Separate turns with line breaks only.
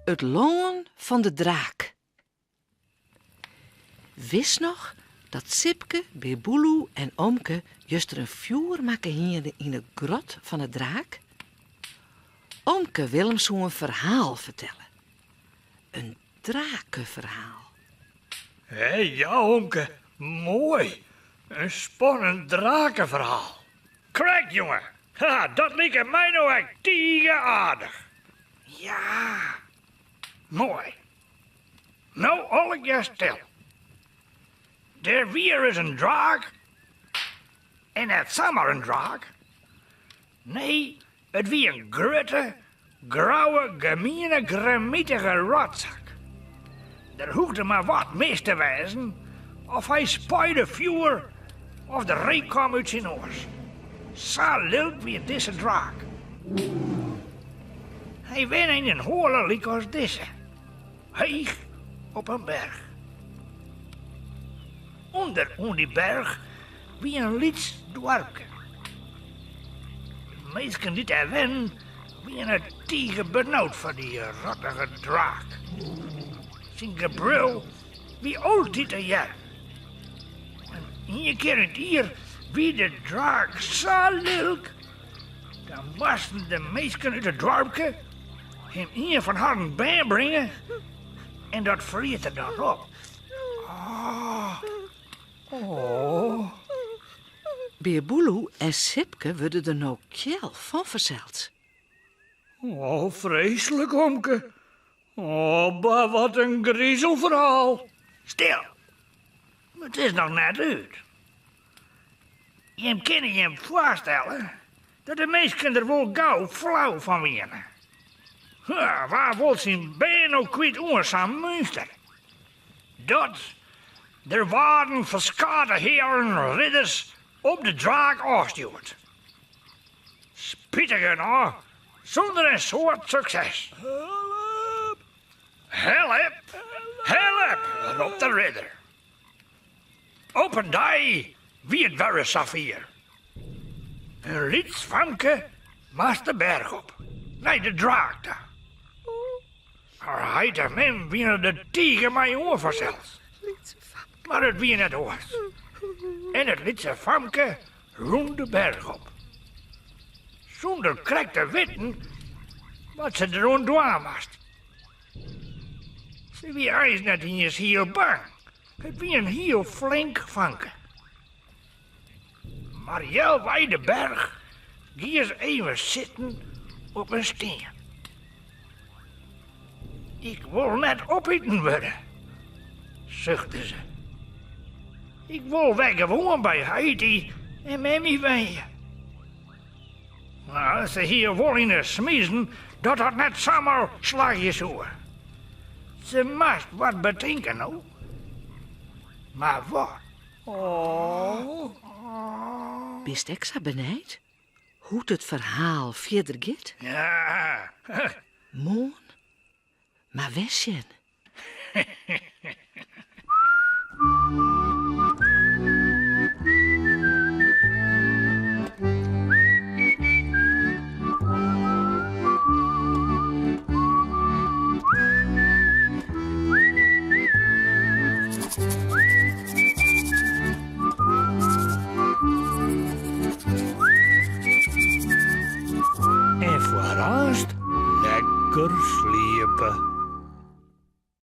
Het loon van de draak. Wist nog dat Sipke, Beerboeloe en Omke juist er een vuur maken hier in de grot van de draak? Omke wil hem zo'n verhaal vertellen. Een drakenverhaal.
Hé, ja, Omke. Mooi. Een spannend drakenverhaal. Kijk, jongen. Ha, dat lijkt mij nou echt aardig. Ja. Mooi. Nou, al ik je stil. Er weer is een draak. En het maar een draak. Nee, het wie een grote, grauwe, gemeene, gramietige rotzak. Er hoefde maar wat mis te wezen, of hij spuide vuur, of de reep kwam uit zijn oors. Zo leuk wie deze draak. Hij wen in een hoorle liek als deze. Heeg op een berg. Onder die berg wie een liets dorpje. De meesten die daar wen, wie een tegen benauwd van die rottige draak. Zijn gebrul wie altijd een jaar. En een keer in het hier wie de draak zo leuk. Dan moesten de meesten uit het dorpje hem hier van haar bijbrengen en dat verliet er dan op. Oh.
Beerboeloe en Sipke worden er nou kjel van verzeld.
Oh, vreselijk, Omke. Oh, bah, wat een griezelverhaal. Stil. Het is nog net uit. Je kan je voorstellen dat de meesten er wel gauw flauw van winnen. Ja, waar wil zijn been ook kwijt oorzaam Münster? Dat, er waren verschillende heren ridders op de draak afgestuurd. Spietig nou, zonder een soort succes. Help! Help! Help! roept de ridder. Op een dag wie het ware Safir. Een lietsvamke was de berg op, naar de draak daar. Hij de men wie de tegen mij oorverzeld. Maar het wie net hoort. En het lietse famke roemde de berg op. Zonder krek te weten wat ze er aan doen was. Ze wie eens net in je heel bang. Het wie een heel flink vanke. Maar heel bij de berg ging ze even zitten op een steen. Ik wil net opeten worden, zuchtte ze. Ik wil weg gewoon bij Heidi en Memmy ween. Nou, als ze hier wel in de smiezen, dat had net samen slagjes hoor. Ze moest wat bedenken nou. Maar wat? Oh.
Bist extra benijd? Hoe het verhaal verder gaat?
Ja.
Moon, maar wesjen.
En vooral lekker sliepen.